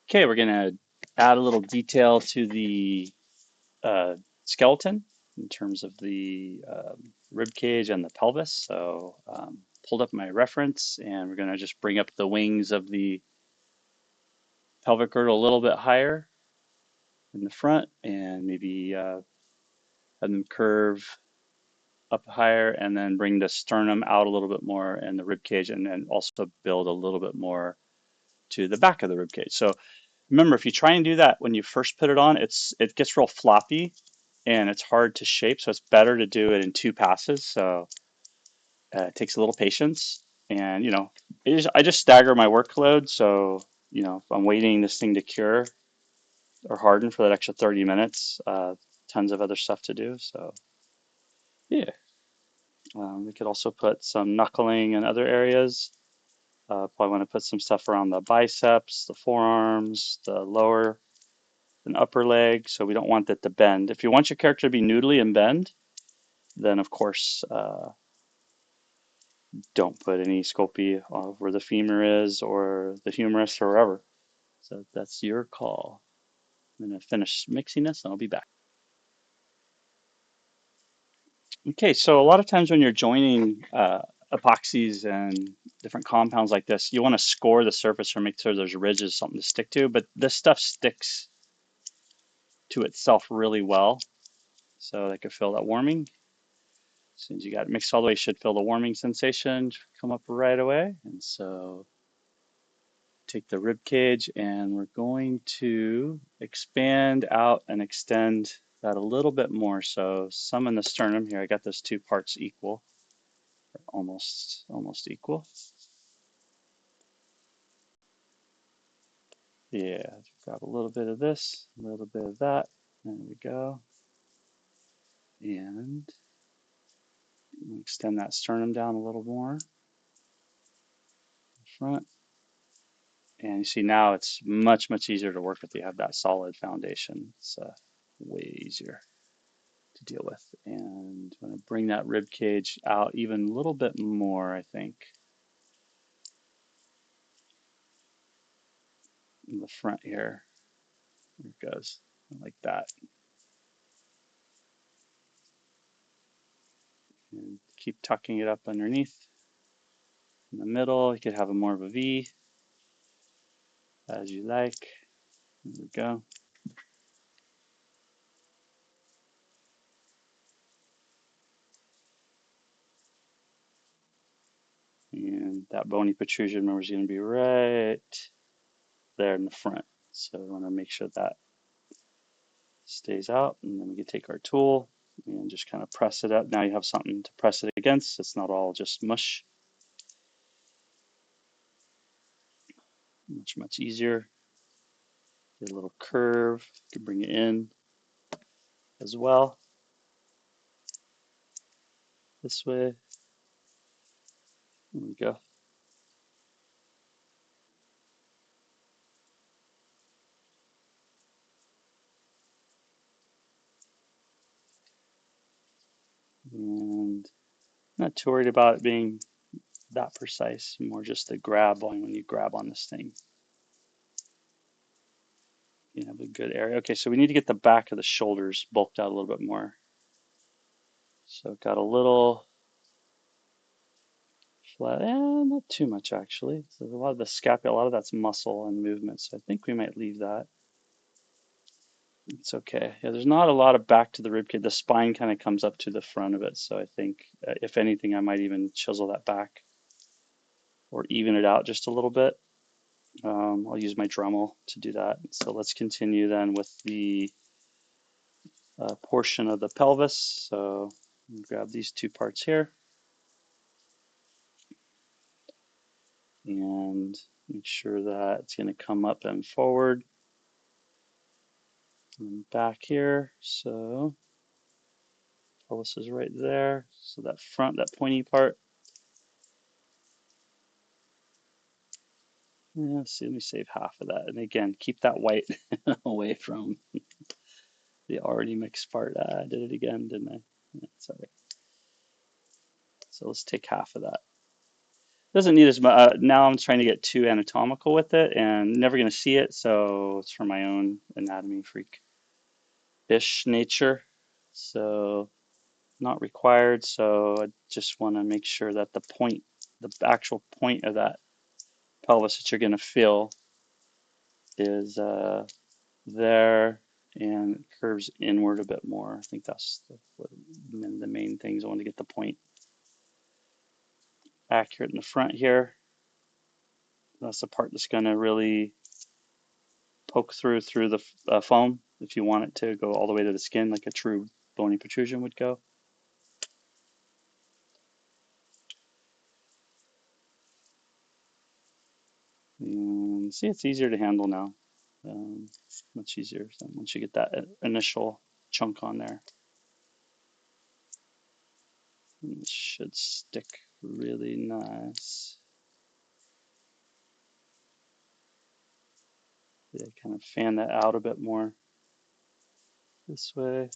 Okay, we're gonna add a little detail to the uh, skeleton in terms of the rib cage and the pelvis. So pulled up my reference and we're gonna just bring up the wings of the pelvic girdle a little bit higher in the front and maybe have them curve up higher and then bring the sternum out a little bit more and the rib cage and then also build a little bit more to the back of the rib cage. So remember, if you try and do that when you first put it on, it gets real floppy and it's hard to shape. So it's better to do it in two passes. So it takes a little patience. And I just stagger my workload. So if I'm waiting this thing to cure or harden for that extra 30 minutes, tons of other stuff to do. So yeah, we could also put some knuckling in other areas. Probably want to put some stuff around the biceps, the forearms, the lower and upper leg. So we don't want that to bend. If you want your character to be noodly and bend, then of course don't put any Sculpey where the femur is or the humerus or wherever. So that's your call. I'm going to finish mixing this and I'll be back. Okay, so a lot of times when you're joining epoxies and different compounds like this, you want to score the surface or make sure there's ridges, something to stick to, but this stuff sticks to itself really well. So they could feel that warming. As soon as you got it mixed all the way, you should feel the warming sensation come up right away. And so take the rib cage and we're going to expand out and extend that a little bit more. So some in the sternum here, I got those two parts equal, almost equal. Yeah, grab a little bit of this, a little bit of that. There we go. And extend that sternum down a little more in front. And you see now it's much easier to work with. You have that solid foundation. It's way easier to deal with. And I'm going to bring that rib cage out even a little bit more, I think, in the front here. There it goes, like that. And keep tucking it up underneath. In the middle, you could have a more of a V as you like. There we go. And that bony protrusion, remember, is going to be right there in the front. So we want to make sure that stays out. And then we can take our tool and just kind of press it up. Now you have something to press it against. It's not all just mush. Much easier. Get a little curve. You can bring it in as well. This way. There we go. And not too worried about it being that precise. More just the grab on when you grab on this thing. You have a good area. Okay, so we need to get the back of the shoulders bulked out a little bit more. So got a little flat, not too much actually. So a lot of the scapula, a lot of that's muscle and movement. So I think we might leave that. It's okay. Yeah, there's not a lot of back to the rib cage. The spine kind of comes up to the front of it. So I think if anything, I might even chisel that back or even it out just a little bit. I'll use my Dremel to do that. So let's continue then with the portion of the pelvis. So grab these two parts here and make sure that it's going to come up and forward and back here. So pelvis is right there. So that front, that pointy part. Yeah, let's see, let me save half of that. And again, keep that white away from the already mixed part. I did it again, didn't I? Yeah, sorry. So let's take half of that. Doesn't need as much. Now I'm trying to get too anatomical with it and never going to see it, so it's for my own anatomy freak-ish nature. So not required. So I just want to make sure that the point, the actual point of that pelvis that you're going to feel is there and curves inward a bit more. I think that's the main things. I want to get the point accurate in the front here. That's the part that's going to really poke through the foam if you want it to go all the way to the skin like a true bony protrusion would go. And see, it's easier to handle now. Um, Much easier once you get that initial chunk on there. And it should stick really nice. Yeah, kind of fan that out a bit more this way.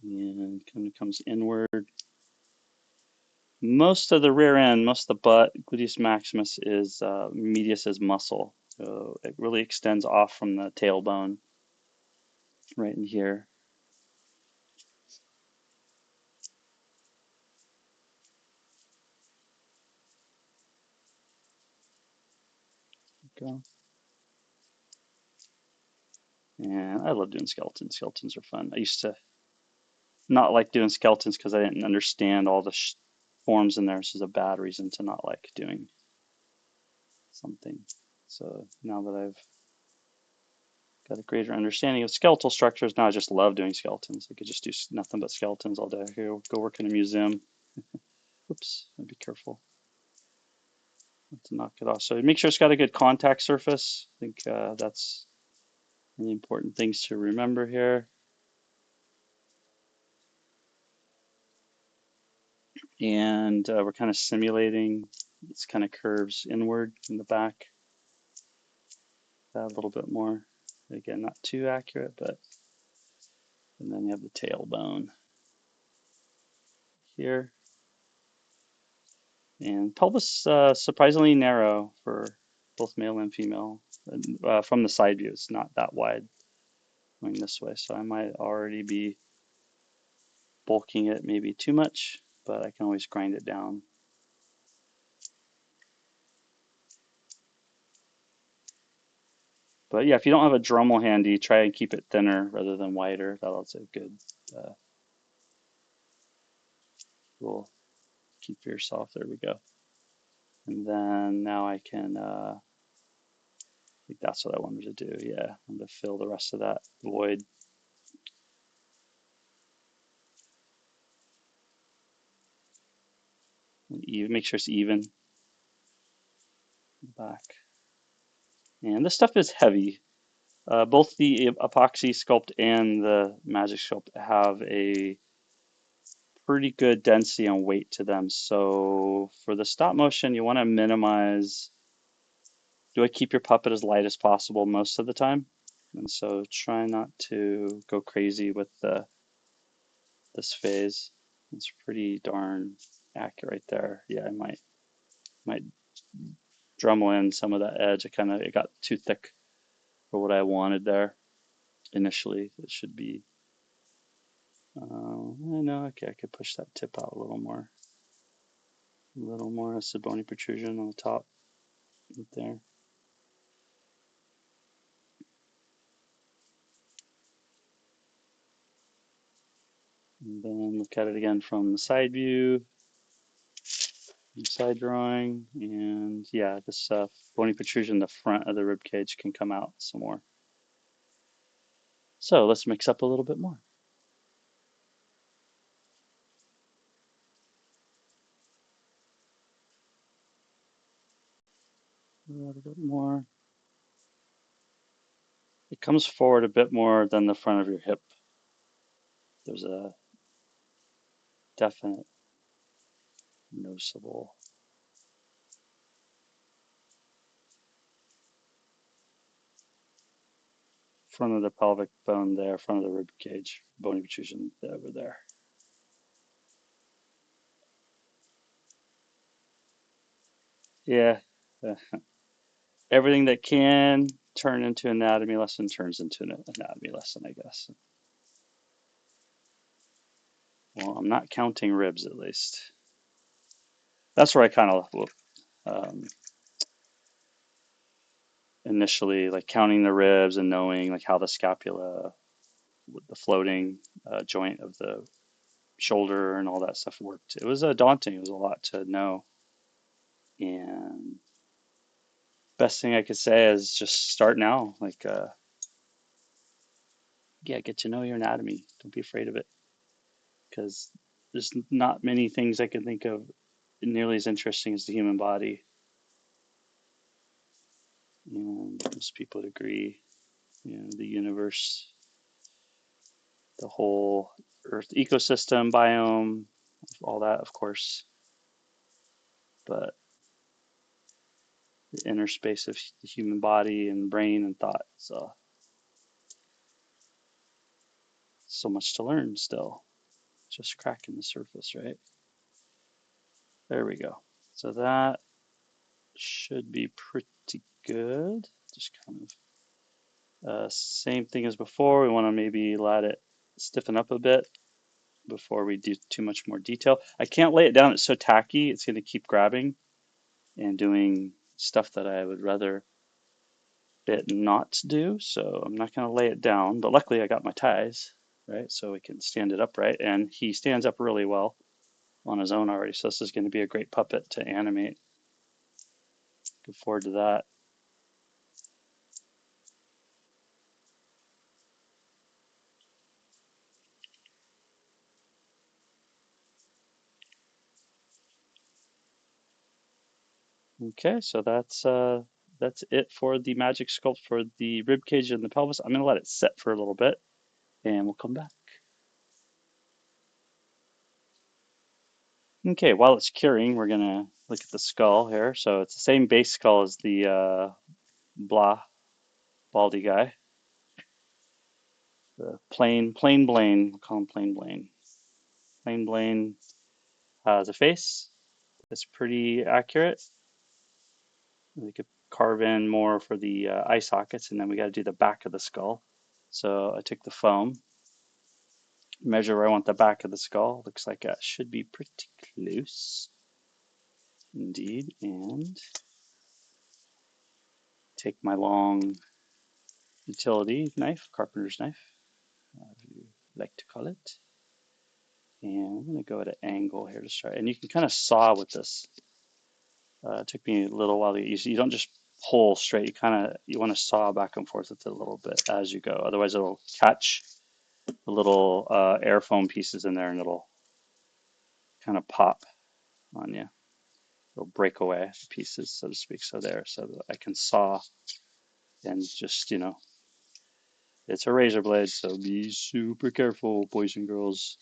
And kind of comes inward. Most of the rear end, most of the butt, gluteus maximus is medius is muscle. So it really extends off from the tailbone right in here. Go. And I love doing skeletons. Skeletons are fun. I used to not like doing skeletons because I didn't understand all the forms in there. This is a bad reason to not like doing something. So now that I've got a greater understanding of skeletal structures, now I just love doing skeletons. I could just do nothing but skeletons all day. Here, go work in a museum. Oops, be careful not to knock it off. So make sure it's got a good contact surface. I think that's the important things to remember here. And we're kind of simulating this kind of curves inward in the back. A little bit more. Again, not too accurate, but and then you have the tailbone here. And pelvis surprisingly narrow for both male and female. From the side view, it's not that wide going this way, so I might already be bulking it maybe too much, but I can always grind it down. But yeah, if you don't have a Dremel handy, try and keep it thinner rather than wider. That's a good rule. Keep for yourself. There we go. And then now I can, I think that's what I wanted to do. Yeah, I'm going to fill the rest of that void. Even, make sure it's even back. And this stuff is heavy. Both the epoxy sculpt and the magic sculpt have a pretty good density and weight to them. So for the stop motion, you want to minimize. Do I keep your puppet as light as possible most of the time? And so try not to go crazy with this phase. It's pretty darn accurate right there. Yeah, I might Dremel in some of that edge. It got too thick for what I wanted there initially. It should be. I know. Okay, I could push that tip out a little more. A little more of bony protrusion on the top, right there. And then look at it again from the side view, side drawing, and yeah, this bony protrusion in the front of the rib cage can come out some more. So let's mix up a little bit more. A little bit more. It comes forward a bit more than the front of your hip. There's a definite noticeable. front of the pelvic bone there, front of the rib cage, bony protrusion over there. Yeah, uh, everything that can turn into anatomy lesson turns into an anatomy lesson, I guess. Well, I'm not counting ribs at least. That's where I kind of um, initially like counting the ribs and knowing like how the scapula, the floating joint of the shoulder and all that stuff worked. It was daunting. It was a lot to know. And best thing I could say is just start now. Like, yeah, get to know your anatomy. Don't be afraid of it because there's not many things I can think of nearly as interesting as the human body. And most people would agree. The universe, the whole Earth ecosystem, biome, all that, of course. But the inner space of the human body and brain and thought. So much to learn still. Just cracking the surface, right? There we go. So that should be pretty good. Just kind of same thing as before. We want to maybe let it stiffen up a bit before we do too much more detail. I can't lay it down. It's so tacky. It's going to keep grabbing and doing stuff that I would rather it not do. So I'm not going to lay it down. But luckily I got my ties, right? So we can stand it upright. And he stands up really well on his own already. So this is going to be a great puppet to animate. Look forward to that. Okay, so that's it for the magic sculpt for the rib cage and the pelvis. I'm gonna let it set for a little bit, and we'll come back. Okay, while it's curing, we're gonna look at the skull here. So it's the same base skull as the blah baldy guy, the plain Blaine. We'll call him plain Blaine. Plain Blaine has a face that's pretty accurate. We could carve in more for the eye sockets, and then we got to do the back of the skull. So I took the foam, measure where I want the back of the skull. Looks like that should be pretty close indeed. And take my long utility knife, carpenter's knife, if you like to call it. And I'm going to go at an angle here to start. And you can kind of saw with this. It took me a little while to get used to. You don't just pull straight. You want to saw back and forth with it a little bit as you go. Otherwise, it'll catch the little air foam pieces in there and it'll kind of pop on you. It'll break away pieces, so to speak. So there, so that I can saw and just, it's a razor blade, so be super careful, boys and girls.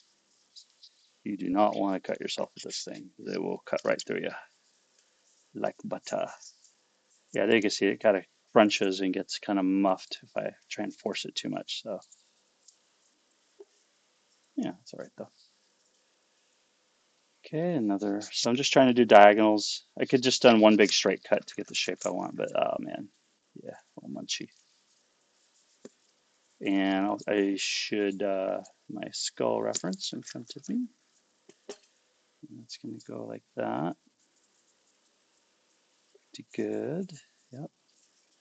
You do not want to cut yourself with this thing. It will cut right through you like butter. Yeah, there you can see it kind of crunches and gets kind of muffed if I try and force it too much. So yeah, it's all right though. Okay, another. So I'm just trying to do diagonals. I could just done one big straight cut to get the shape I want, but oh man, yeah, a little munchy. And I should my skull reference in front of me. And it's going to go like that. Pretty good. Yep.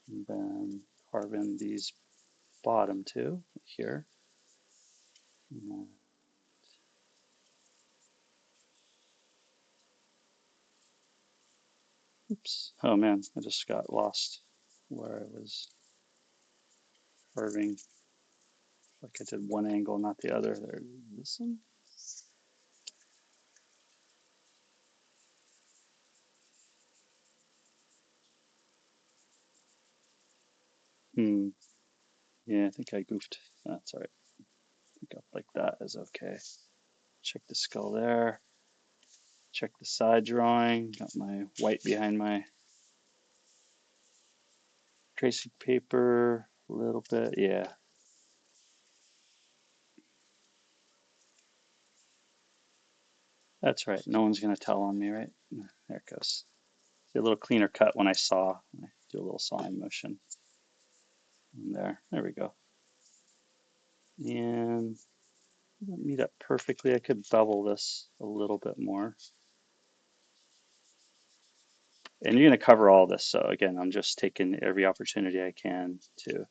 And then carve in these bottom two here. Oops. Oh man, I just got lost where I was carving. Like I did one angle, not the other. There, this one. Hmm. Yeah, I think I goofed. That's all right. I think up like that is okay. Check the skull there. Check the side drawing. Got my white behind my tracing paper a little bit. Yeah, That's right. No one's going to tell on me, right? There it goes. See a little cleaner cut when I saw. I do a little sawing motion in there. There we go. And doesn't meet up perfectly. I could bevel this a little bit more. And you're going to cover all this. So again, I'm just taking every opportunity I can to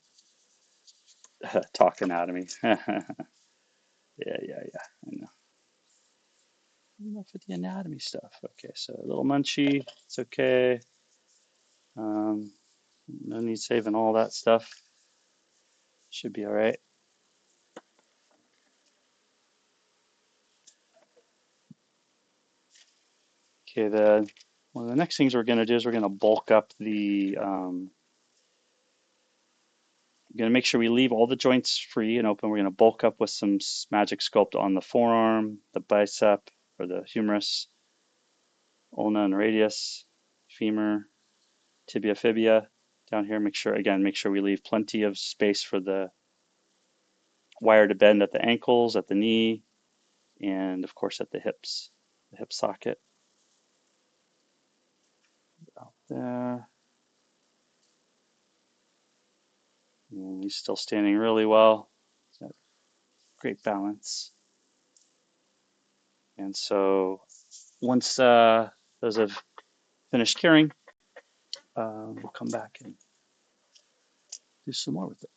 talk anatomy. Yeah, I know. Enough with the anatomy stuff. Okay, so a little munchy. It's okay. Um, no need saving all that stuff. Should be all right. Okay, one of the next things we're going to do is we're going to bulk up the. We're going to make sure we leave all the joints free and open. We're going to bulk up with some magic sculpt on the forearm, the bicep, or the humerus, ulna and radius, femur, tibia, fibia. Down here, make sure we leave plenty of space for the wire to bend at the ankles, at the knee, and of course at the hips, the hip socket out there. And he's still standing really well. Got great balance. And so once those have finished curing, we'll come back and do some more with it.